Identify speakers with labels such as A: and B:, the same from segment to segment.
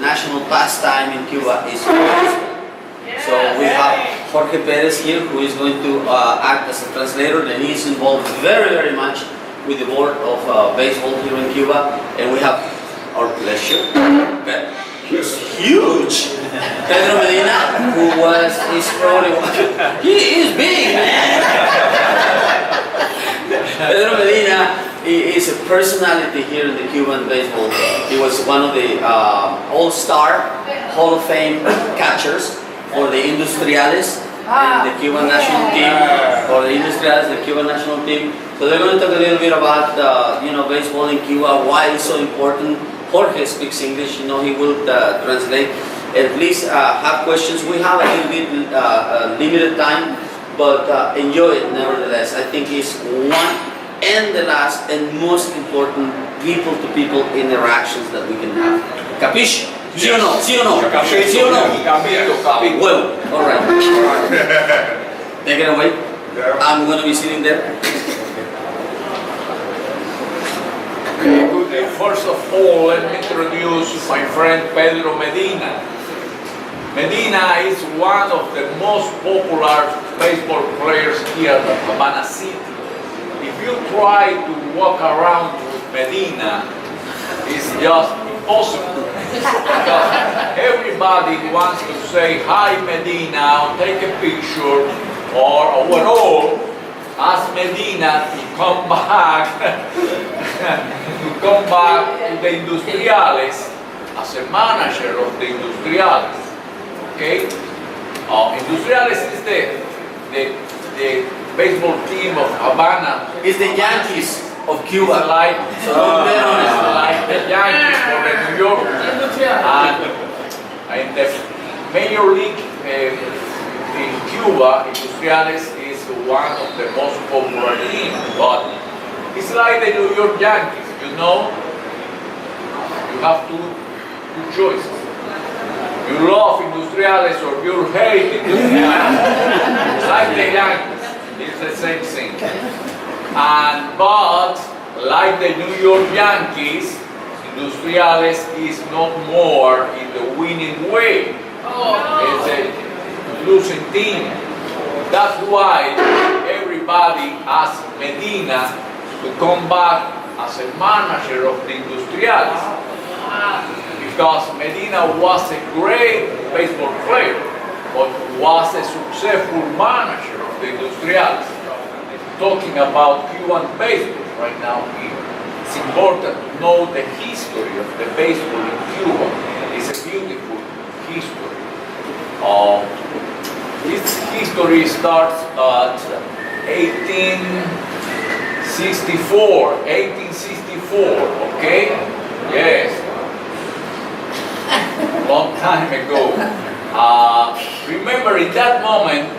A: national pastime in Cuba is baseball. So we have Jorge Perez here, who is going to act as a translator, and he is involved very, very much with the board of baseball here in Cuba. And we have our pleasure, he's huge, Pedro Medina, who is probably, he is big, man. Pedro Medina is a personality here in the Cuban baseball. He was one of the all-star Hall of Fame catchers for the Industriales and the Cuban national team, for the Industriales, the Cuban national team. So they're going to talk a little bit about baseball in Cuba, why it's so important. Jorge speaks English, he will translate. And please have questions. We have a little bit limited time, but enjoy it nevertheless. I think it's one and the last and most important people-to-people interactions that we can have. Capisci? Sì o no? Sì o no? Sì o no? Well, all right. Take it away. I'm going to be sitting there.
B: Okay, good day. First of all, let me introduce my friend Pedro Medina. Medina is one of the most popular baseball players here at Havana City. If you try to walk around with Medina, it's just impossible. Because everybody wants to say hi Medina, or take a picture, or overall ask Medina to come back to the Industriales as a manager of the Industriales. Okay? Industriales is the baseball team of Havana.
A: It's the Yankees of Cuba.
B: Like the Yankees for the New York. And in the major league in Cuba, Industriales is one of the most popular teams. But it's like the New York Yankees, you have two choices. You love Industriales or you hate Industriales. It's like the Yankees, it's the same thing. But like the New York Yankees, Industriales is not more in the winning way. It's a losing team. That's why everybody asked Medina to come back as a manager of the Industriales. Because Medina was a great baseball player, but was a successful manager of the Industriales. Talking about Cuban baseball right now here, it's important to know the history of the baseball in Cuba. It's a beautiful history. Its history starts at 1864, okay? Yes. Long time ago. Remember, in that moment,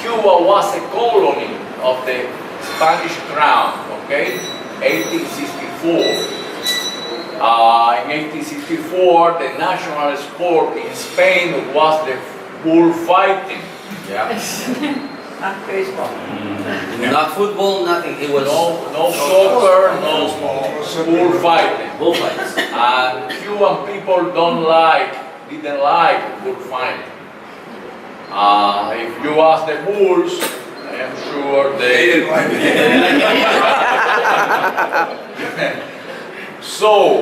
B: Cuba was a colony of the Spanish crown, okay? 1864. In 1864, the national sport in Spain was the bullfighting.
A: Yeah. Not football, nothing. It was
B: no soccer, no bullfighting.
A: Bullfights.
B: And Cuban people didn't like bullfighting. If you ask the bulls, I am sure they didn't like it. So,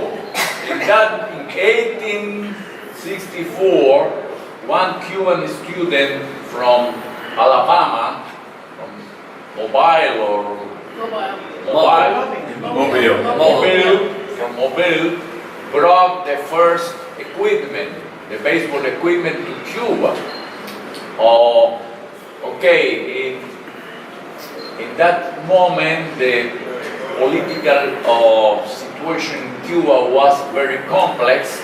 B: in 1864, one Cuban student from Alabama, from Mobile, brought the first equipment, the baseball equipment, to Cuba. In that moment, the political situation in Cuba was very complex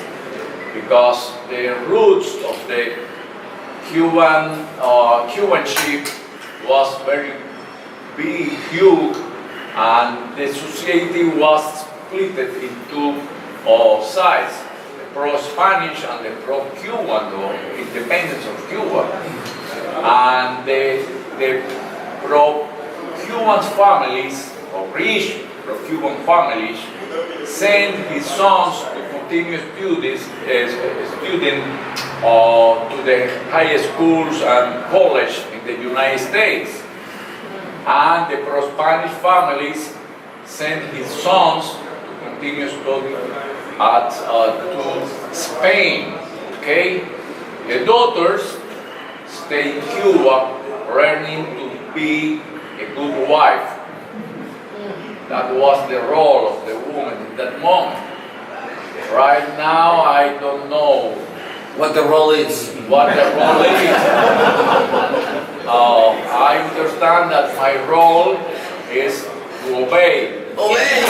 B: because the roots of the Cubanship was very big, huge, and the society was split into sides, the pro-Spanish and the pro-Cuban, or independence of Cuba. And the pro-Cuban families, or rich pro-Cuban families, sent his sons to continued student to the high schools and college in the United States. And the pro-Spanish families sent his sons to continue studying to Spain. Okay, the daughters stay in Cuba, learning to be a good wife. That was the role of the woman in that moment. Right now, I don't know
A: What the role is.
B: what the role is. I understand that my role is to obey.
A: Obey!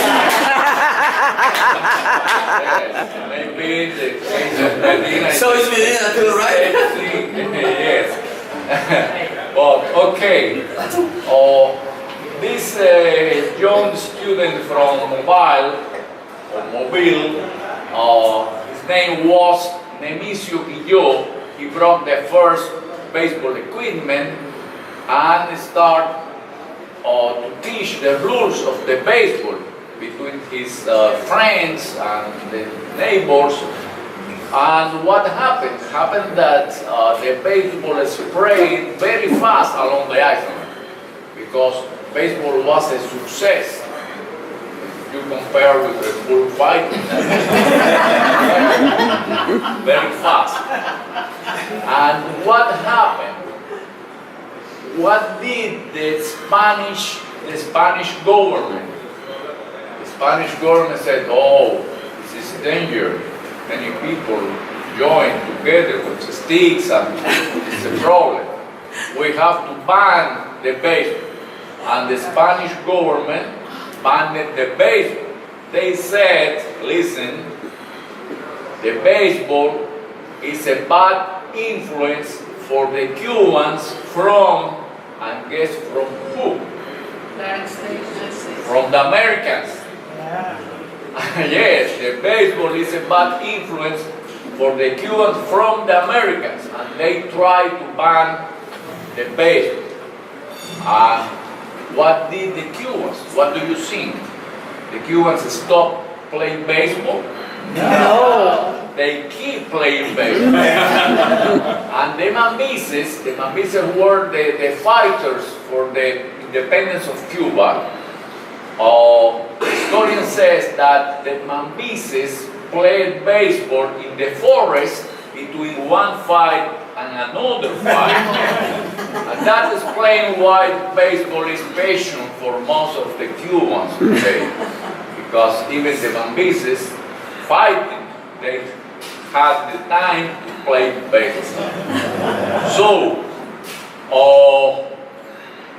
B: Maybe the case of Medina.
A: So is Medina too, right?
B: Yes. But okay. This young student from Mobile, his name was Nemesio Guillot. He brought the first baseball equipment and started to teach the rules of the baseball between his friends and the neighbors. And what happened? Happened that the baseball spread very fast along the island because baseball was a success. If you compare with the bullfighting, very fast. And what happened? What did the Spanish government? The Spanish government said, "Oh, this is danger. Many people join together with sticks, and it's a problem. We have to ban the baseball." And the Spanish government banned the baseball. They said, "Listen, the baseball is a bad influence for the Cubans from, and guess from who? From the Americans." Yes, the baseball is a bad influence for the Cubans from the Americans, and they tried to ban the baseball. What did the Cubans? What do you think? The Cubans stopped playing baseball?
C: No.
B: They keep playing baseball. And the Mambises were the fighters for the independence of Cuba. Historian says that the Mambises played baseball in the forest between one fight and another fight. And that explains why baseball is passion for most of the Cubans today. Because even the Mambises fighting, they had the time to play baseball. So,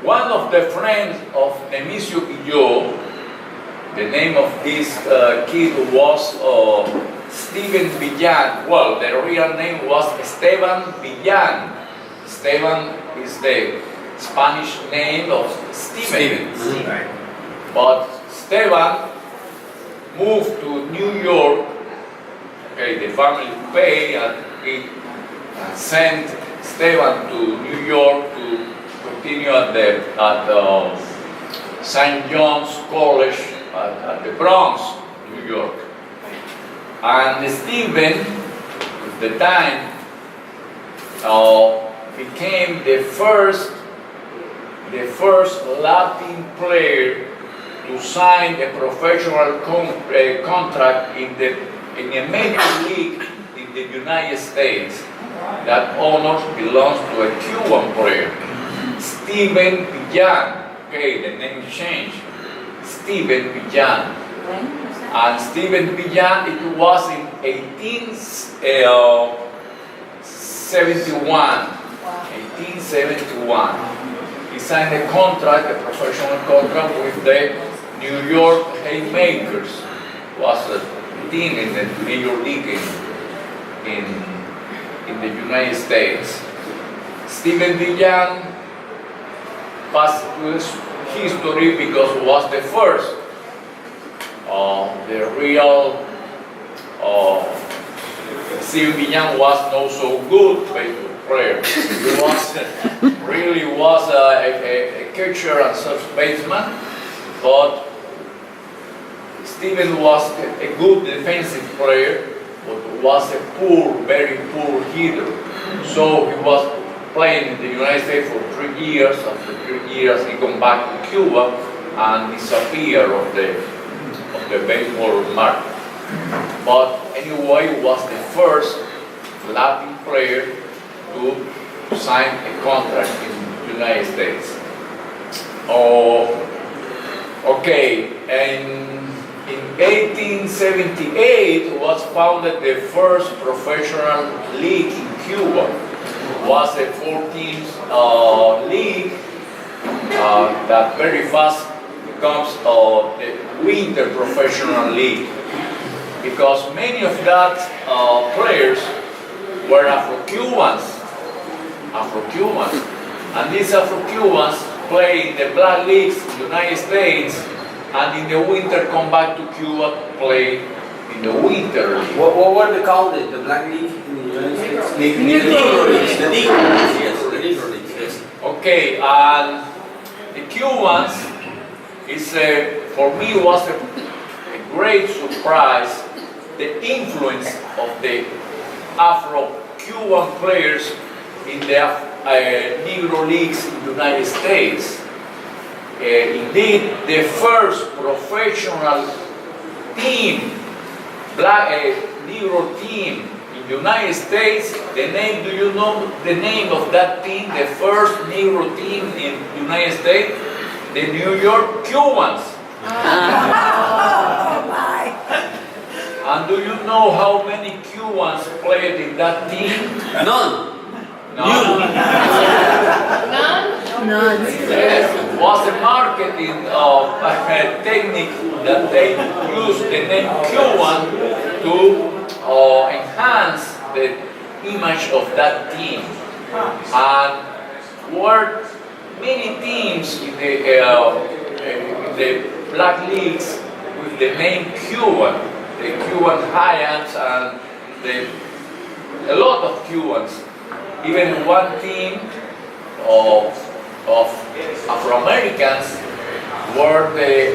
B: one of the friends of Nemesio Guillot, the name of this kid was Steven Villan. Well, the real name was Esteban Villan. Esteban is the Spanish name of Steven. But Esteban moved to New York. Okay, the family paid and he sent Esteban to New York to continue at St. John's College at the Bronx, New York. And Steven, at the time, became the first Latin player to sign a professional contract in a major league in the United States. That honor belongs to a Cuban player, Steven Villan. Okay, the name changed. Steven Villan. And Steven Villan, it was in 1871. 1871. He signed a contract, a professional contract with the New York Haymakers. Was a team in the major league in the United States. Steven Villan passed to history because he was the first, the real Steven Villan was not so good baseball player. He was a catcher and first baseman, but Steven was a good defensive player, but was a poor, very poor hitter. So he was playing in the United States for 3 years. After 3 years, he come back to Cuba and disappeared of the baseball market. But anyway, he was the first Latin player to sign a contract in the United States. Okay, and in 1878 was founded the first professional league in Cuba. It was a 14th league that very fast becomes the winter professional league, because many of that players were Afro-Cubans, and these Afro-Cubans play in the black leagues in the United States, and in the winter come back to Cuba to play in the winter league.
A: What were they called? The Black League in the United States? The Negro Leagues. The Negro Leagues, yes. The Negro Leagues, yes.
B: Okay, and the Cubans for me was a great surprise, the influence of the Afro-Cuban players in the Negro Leagues in the United States. Indeed, the first professional team, Negro team in the United States, do you know the name of that team, the first Negro team in the United States? The New York Cubans. And do you know how many Cubans played in that team?
A: None.
B: No.
C: None.
B: Yes, it was a marketing technique that they used the name Cuban to enhance the image of that team. And were many teams in the black leagues with the name Cuban, the Cuban Giants, and a lot of Cubans. Even one team of Afro-Americans were the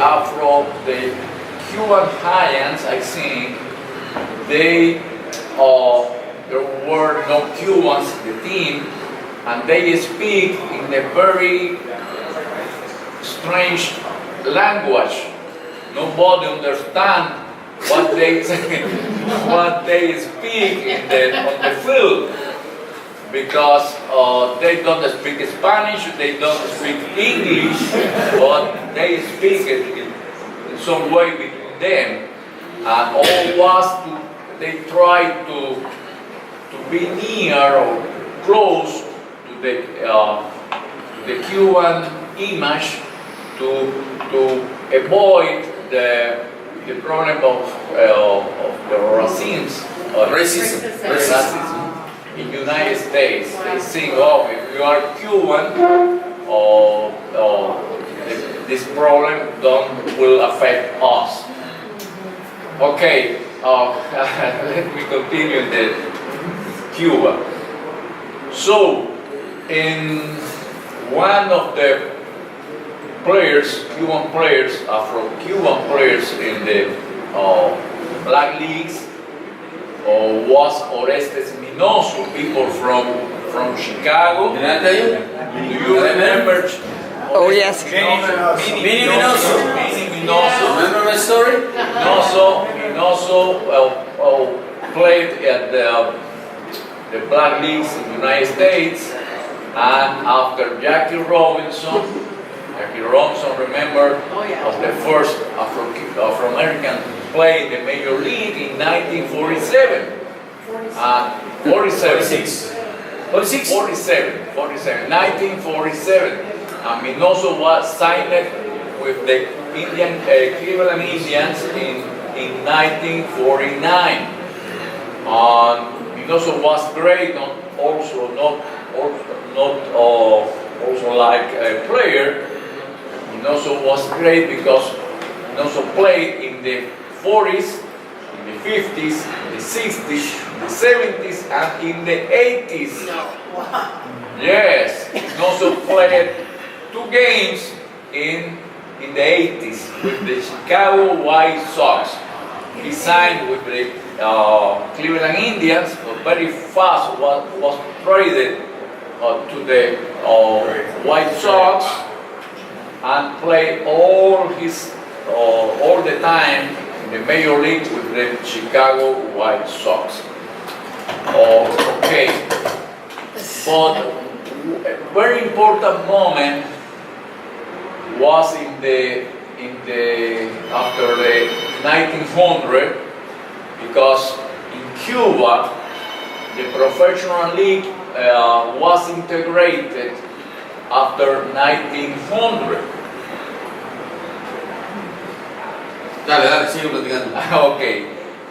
B: Cuban Giants, I think. There were no Cubans in the team, and they speak in a very strange language. Nobody understands what they speak on the field, because they don't speak Spanish, they don't speak English, but they speak it in some way between them. And they try to be near or close to the Cuban image to avoid the problem of the racism in the United States. They think, if you are Cuban, this problem will affect us. Okay, let me continue in Cuba. So, in one of the Cuban players, Afro-Cuban players in the black leagues, was Orestes Minoso, people from Chicago.
A: Can I tell you?
B: Do you remember?
C: Oh, yes.
A: Mini Minoso. Remember my story?
B: Minoso played at the black leagues in the United States, and after Jackie Robinson, remember, was the first Afro-American to play in the major league in 1947. 1947. And Minoso was signed with the Cleveland Indians in 1949. Minoso was great, not like a player. Minoso was great because Minoso played in the 40s, in the 50s, the 60s, the 70s, and in the 80s. Yes, Minoso played 2 games in in the 80s with the Chicago White Sox. He signed with the Cleveland Indians, very fast was traded to the White Sox and played all the time in the Major League with the Chicago White Sox. Okay, but a very important moment was after the 1900, because in Cuba the professional league was integrated after 1900.
A: Dale, sigue platicando.
B: Okay,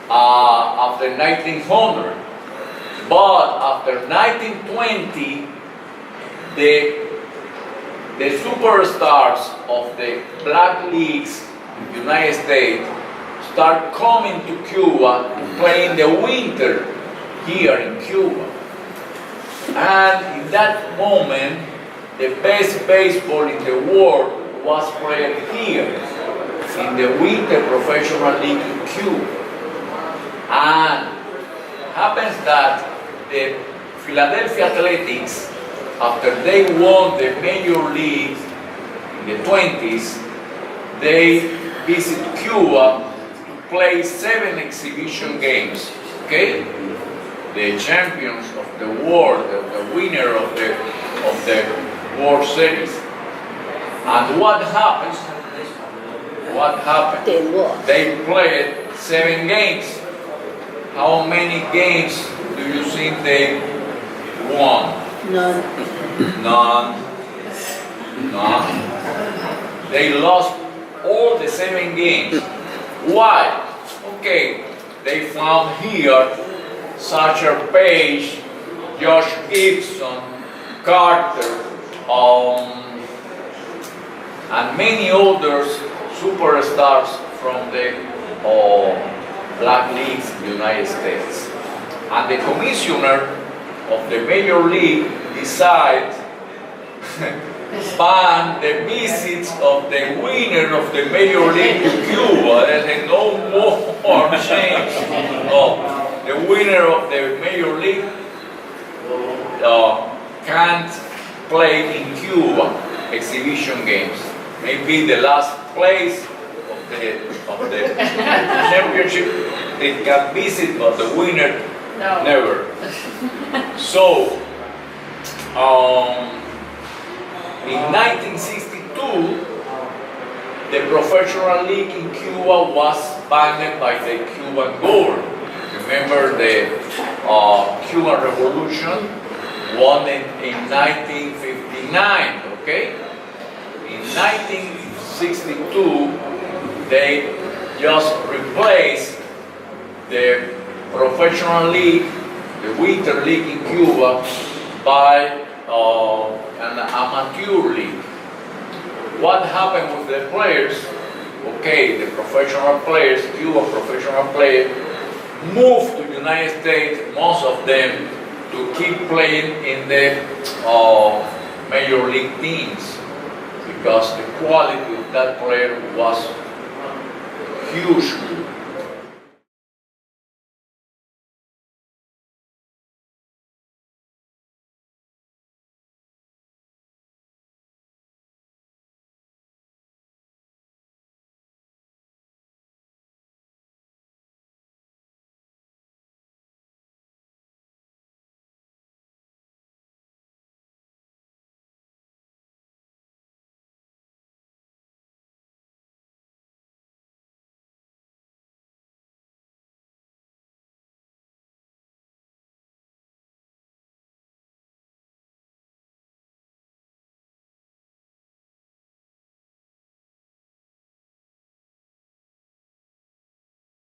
B: after 1900, but after 1920, the superstars of the black leagues in the United States start coming to Cuba to play in the winter here in Cuba. And in that moment, the best baseball in the world was played here in the winter professional league in Cuba. And happens that the Philadelphia Athletics, after they won the major league in the 20s, they visit Cuba to play 7 exhibition games. Okay, the champions of the world, the winner of the World Series. And what happened?
C: They lost.
B: They played 7 games. How many games do you think they won?
C: None.
B: None. They lost all the 7 games. Why? Okay, they found here Satchel Paige, Josh Gibson, Carter, and many others superstars from the black leagues in the United States. And the commissioner of the major league decided ban the visits of the winner of the major league to Cuba. They said no more change. The winner of the major league can't play in Cuba exhibition games. Maybe the last place of the championship they can visit, but the winner never. So in 1962, the professional league in Cuba was banned by the Cuban government. Remember the Cuban Revolution won in 1959, okay? In 1962, they just replaced the professional league, the winter league in Cuba, by an amateur league. What happened with the players? Okay, the professional players, Cuban professional players, moved to the United States, most of them, to keep playing in the major league teams, because the quality of that player was hugely